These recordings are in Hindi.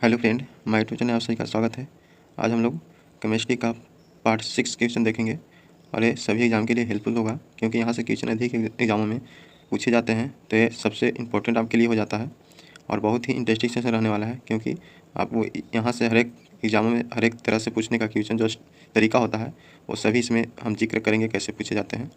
Hello friend, my YouTube channel आप सभी का स्वागत है। आज हम लोग केमिस्ट्री का पार्ट 6 क्वेश्चन देखेंगे और ये सभी एग्ज़ाम के लिए हेल्पफुल होगा क्योंकि यहाँ से क्वेश्चन अधिक एग्जामों में पूछे जाते हैं, तो ये सबसे इम्पोर्टेंट आपके लिए हो जाता है और बहुत ही इंटरेस्टिंग सेशन रहने वाला है क्योंकि आपको यहाँ से हर एक एग्जामों में हर एक तरह से पूछने का क्वेश्चन जो तरीका होता है वो सभी इसमें हम जिक्र करेंगे कैसे पूछे जाते हैं।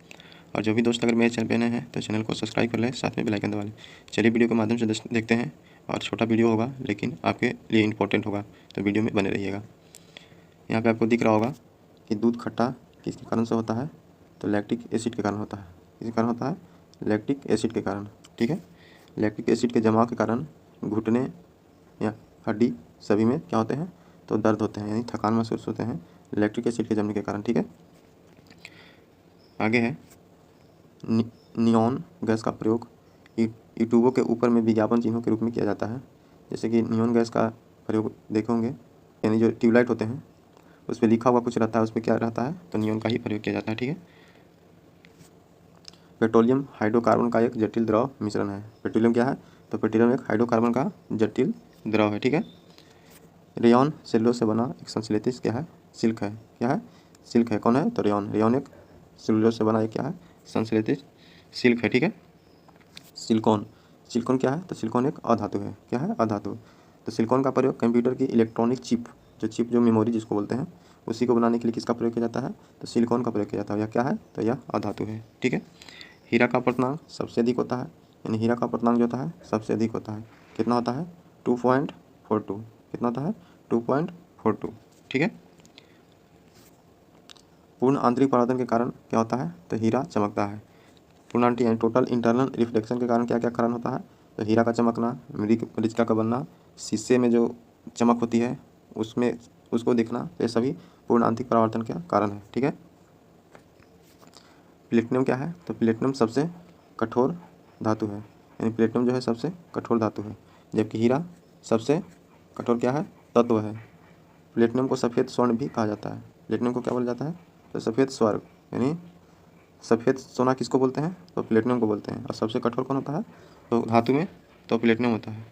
और जो भी दोस्त अगर मेरे चैनल पे नए हैं तो चैनल को सब्सक्राइब कर लें, साथ में बेल आइकन दबा लें। चलिए वीडियो के माध्यम से देखते हैं और छोटा वीडियो होगा लेकिन आपके लिए इम्पोर्टेंट होगा, तो वीडियो में बने रहिएगा। यहाँ पे आपको दिख रहा होगा कि दूध खट्टा किसके कारण से होता है, तो लैक्टिक एसिड के कारण होता है। किसके कारण होता है? लैक्टिक एसिड के कारण। ठीक है, लैक्टिक एसिड के जमाव के कारण घुटने या हड्डी सभी में क्या होते हैं, तो दर्द होते हैं, यानी थकान महसूस होते हैं लैक्टिक एसिड के जमने के कारण। ठीक है, आगे है नियॉन गैस का प्रयोग यूट्यूबों के ऊपर में विज्ञापन चिन्हों के रूप में किया जाता है। जैसे कि नियॉन गैस का प्रयोग देखे होंगे, यानी जो ट्यूबलाइट होते हैं उस पर लिखा हुआ कुछ रहता है, उस पर क्या रहता है, तो नियॉन का ही प्रयोग किया जाता है। ठीक है, पेट्रोलियम हाइड्रोकार्बन का एक जटिल द्रव मिश्रण है। पेट्रोलियम क्या है, तो पेट्रोलियम एक हाइड्रोकार्बन का जटिल द्रव है। ठीक है, रेयॉन सेलुलोज से बना एक संश्लेषित क्या है, सिल्क है। क्या है? सिल्क है। कौन है? तो रेयॉन। रेयॉन एक सेलुलोज से बना एक क्या है, संश्लेषित सिल्क है। ठीक है, सिलिकॉन। सिलिकॉन क्या है, तो सिलिकॉन एक अधातु है। क्या है? अधातु। तो सिलिकॉन का प्रयोग कंप्यूटर की इलेक्ट्रॉनिक चिप जो मेमोरी जिसको बोलते हैं उसी को बनाने के लिए किसका प्रयोग किया जाता है, तो सिलिकॉन का प्रयोग किया जाता है। यह क्या है, तो यह अधातु है। ठीक है, हीरा का अपवर्तनांक सबसे अधिक होता है, यानी हीरा का अपवर्तनांक जो होता है सबसे अधिक होता है। कितना होता है? 2.42। कितना होता है? 2.42। ठीक है, पूर्ण आंतरिक परावर्तन के कारण क्या होता है, तो हीरा चमकता है। पूर्ण आंतरिक यानी टोटल इंटरनल रिफ्लेक्शन के कारण क्या क्या कारण होता है, तो हीरा का चमकना, मृतिका का बनना, शीशे में जो चमक होती है उसमें उसको दिखना, ये सभी पूर्ण आंतरिक परावर्तन का कारण है। ठीक है, प्लेटिनम क्या है, तो प्लेटिनम सबसे कठोर धातु है, यानी प्लेटिनम जो है सबसे कठोर धातु है, जबकि हीरा सबसे कठोर क्या है, तत्व है। प्लेटिनम को सफ़ेद स्वर्ण भी कहा जाता है। प्लेटिनम को क्या बोला जाता है, तो सफ़ेद स्वर्ग, यानी सफ़ेद सोना किसको बोलते हैं, तो प्लेटिनम को बोलते हैं। और सबसे कठोर कौन होता है, तो धातु में तो प्लेटिनम होता है।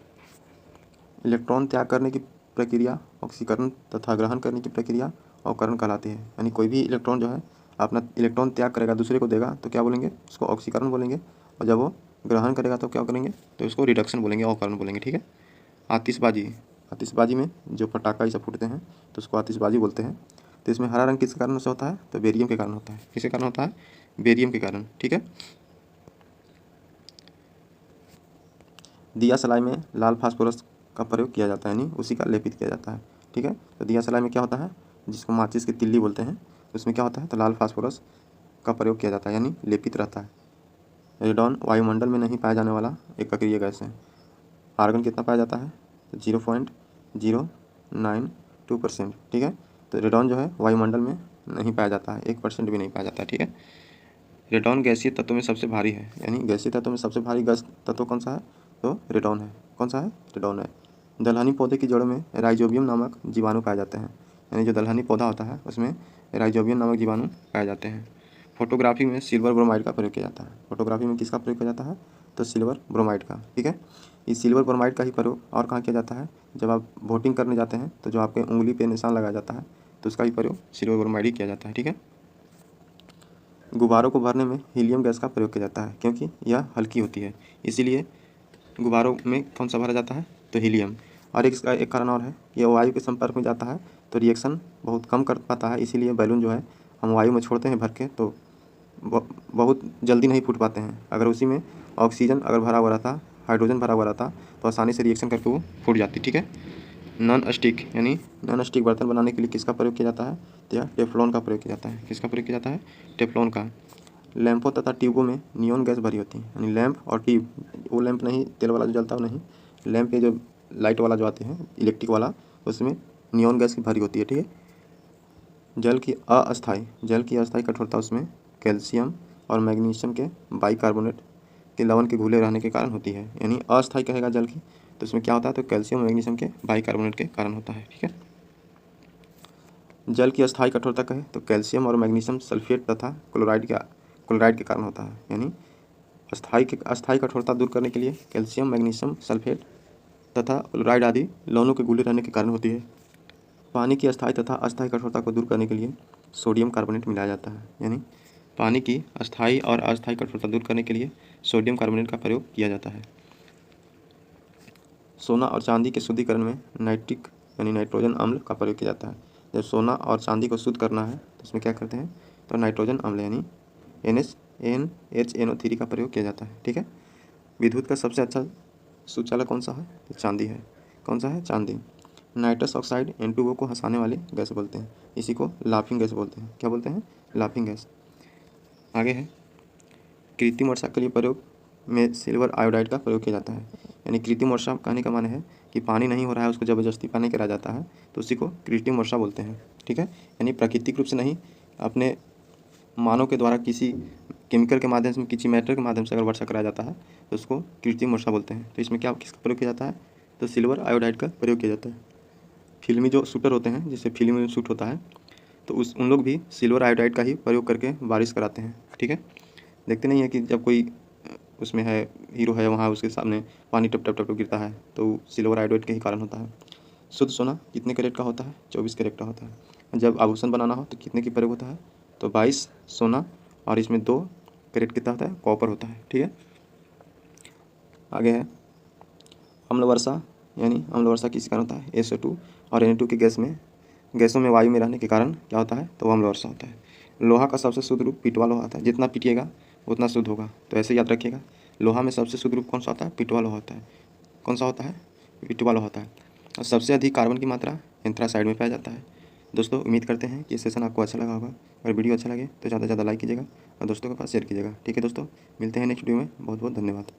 इलेक्ट्रॉन त्याग करने की प्रक्रिया ऑक्सीकरण तथा ग्रहण करने की प्रक्रिया अवकरण कहलाती है। यानी कोई भी इलेक्ट्रॉन जो है अपना इलेक्ट्रॉन त्याग करेगा, दूसरे को देगा, तो क्या बोलेंगे, उसको ऑक्सीकरण बोलेंगे। और जब वो ग्रहण करेगा तो क्या करेंगे, तो उसको रिडक्शन बोलेंगे, अवकरण बोलेंगे। ठीक है, आतिशबाजी। आतिशबाजी में जो पटाखा ये सब फूटते हैं तो उसको आतिशबाजी बोलते हैं। तो इसमें हरा रंग किस कारण से होता है, तो बेरियम के कारण होता है। किसके कारण होता है, बेरियम के कारण। ठीक है, दिया सलाई में लाल फास्फोरस का प्रयोग किया जाता है, यानी उसी का लेपित किया जाता है। ठीक है, तो दिया सलाई में क्या होता है, जिसको माचिस की तिल्ली बोलते हैं, उसमें क्या होता है, तो लाल फास्फोरस का प्रयोग किया जाता है, यानी लेपित रहता है। रेडॉन वायुमंडल में नहीं पाया जाने वाला एक अक्रिय गैस है। आर्गन कितना पाया जाता है, तो 0.092%। ठीक है, तो रेडॉन जो है वायुमंडल में नहीं पाया जाता है, 1% भी नहीं पाया जाता है। ठीक है, रेडॉन गैसीय तत्वों में सबसे भारी है, यानी गैसीय तत्वों में सबसे भारी गैस तत्व कौन सा है, तो रेडॉन है। कौन सा है, रेडॉन है। दलहनी पौधे की जड़ों में राइजोबियम नामक जीवाणु पाए जाते हैं, यानी जो दलहनी पौधा होता है उसमें राइजोबियम नामक जीवाणु पाए जाते हैं। फोटोग्राफी में सिल्वर ब्रोमाइड का प्रयोग किया जाता है। फोटोग्राफी में किसका प्रयोग किया जाता है, तो सिल्वर ब्रोमाइड का। ठीक है, इस सिल्वर ब्रोमाइड का ही प्रयोग और कहाँ किया जाता है, जब आप वोटिंग करने जाते हैं तो जो आपके उंगली पे निशान लगाया जाता है तो उसका भी प्रयोग सिल्वर ब्रोमाइड ही किया जाता है। ठीक है, गुब्बारों को भरने में हीलियम गैस का प्रयोग किया जाता है क्योंकि यह हल्की होती है, इसीलिए गुब्बारों में कौन सा भरा जाता है, तो हीलियम। और इसका एक कारण और है, यह वायु के संपर्क में जाता है तो रिएक्शन बहुत कम कर पाता है, इसीलिए बैलून जो है हम वायु में छोड़ते हैं भर के तो बहुत जल्दी नहीं फूट पाते हैं। अगर उसी में ऑक्सीजन अगर भरा हुआ रहता, हाइड्रोजन भरा हुआ रहता तो आसानी से रिएक्शन करके वो फूट जाती। ठीक है, नॉन स्टिक यानी नॉन स्टिक बर्तन बनाने के लिए किसका प्रयोग किया जाता है, तो यह टेफ्लॉन का प्रयोग किया जाता है। किसका प्रयोग किया जाता है, टेफ्लॉन का। लैंपों तथा ट्यूबों में नियॉन गैस भरी होती है, यानी लैंप और ट्यूब, वो लैंप नहीं तेल वाला जो जलता है वो नहीं, लैंप ये जो लाइट वाला जो आते हैं इलेक्ट्रिक वाला, उसमें नियॉन गैस की भरी होती है। ठीक है, जल की अस्थायी कठोरता उसमें कैल्शियम और मैग्नीशियम के बाइकार्बोनेट के लवण के घुले रहने के कारण होती है, यानी अस्थायी कहेगा जल की तो उसमें क्या होता है, तो कैल्शियम और मैग्नीशियम के बाइकार्बोनेट के कारण होता है। ठीक है, जल की अस्थायी कठोरता कहे तो कैल्शियम और मैग्नीशियम सल्फेट तथा क्लोराइड के कारण होता है, यानी अस्थायी कठोरता दूर करने के लिए कैल्शियम मैग्नीशियम सल्फेट तथा फ्लोराइड आदि लवणों के घुले रहने के कारण होती है। पानी की अस्थायी तथा अस्थायी कठोरता को दूर करने के लिए सोडियम कार्बोनेट मिलाया जाता है। यानी पानी की अस्थायी और अस्थायी कठोरता दूर करने के लिए सोडियम कार्बोनेट का प्रयोग किया जाता है। सोना और चांदी के शुद्धिकरण में नाइट्रिक यानी नाइट्रोजन अम्ल का प्रयोग किया जाता है। जब सोना और चांदी को शुद्ध करना है तो उसमें क्या करते हैं, तो नाइट्रोजन अम्ल यानी NaHNO3 का प्रयोग किया जाता है। ठीक है। विद्युत का सबसे अच्छा सुचालक कौन सा है, तो चांदी है। कौन सा है, चांदी। नाइट्रस ऑक्साइड N2O को हंसाने वाली गैस बोलते हैं। इसी को लाफिंग गैस बोलते हैं। क्या बोलते हैं, लाफिंग गैस। आगे है कृत्रिम वर्षा के लिए प्रयोग में सिल्वर आयोडाइड का प्रयोग किया जाता है। यानी कृत्रिम वर्षा कहने का माने है कि पानी नहीं हो रहा है, उसको ज़बरदस्ती पानी करा जाता है, तो उसी को कृत्रिम वर्षा बोलते हैं। ठीक है। यानी प्राकृतिक रूप से नहीं, अपने मानव के द्वारा किसी केमिकल के माध्यम से, किसी मैटर के माध्यम से अगर वर्षा कराया जाता है तो उसको कृत्रिम वर्षा बोलते हैं। तो इसमें क्या किसका प्रयोग किया जाता है, तो सिल्वर आयोडाइड का प्रयोग किया जाता है। फिल्मी जो शूटर होते हैं, जैसे फिल्म में शूट होता है, तो उन लोग भी सिल्वर आयोडाइड का ही प्रयोग करके बारिश कराते हैं। ठीक है। देखते नहीं है कि जब कोई उसमें है, हीरो है, वहाँ उसके सामने पानी टप टप टप टप गिरता है, तो सिल्वर आयोडाइड के ही कारण होता है। शुद्ध सोना कितने कैरेट का होता है, 24 कैरेट का होता है। जब आभूषण बनाना हो तो कितने की प्रयोग होता है, तो 22 सोना, और इसमें 2 कैरेट कितना होता है, कॉपर होता है। ठीक है। आगे है अम्ल वर्षा। यानी अम्ल वर्षा किस कारण होता है, SO2 और Na2 की गैसों में वायु में रहने के कारण क्या होता है, तो अम्ल वर्षा होता है। लोहा का सबसे शुद्ध रूप पिटवा लोहा होता है। जितना पिटिएगा उतना शुद्ध होगा, तो ऐसे याद रखिएगा। लोहा में सबसे शुद्ध रूप कौन सा होता है, पिटवा लोहा होता है। कौन सा होता है, पिटवा लोहा होता है। और सबसे अधिक कार्बन की मात्रा एंथ्रासाइड में पाया जाता है। दोस्तों उम्मीद करते हैं कि ये सेशन आपको अच्छा लगा होगा। अगर वीडियो अच्छा लगे तो ज़्यादा से ज़्यादा लाइक कीजिएगा और दोस्तों के पास शेयर कीजिएगा। ठीक है दोस्तों, मिलते हैं नेक्स्ट वीडियो में। बहुत बहुत धन्यवाद।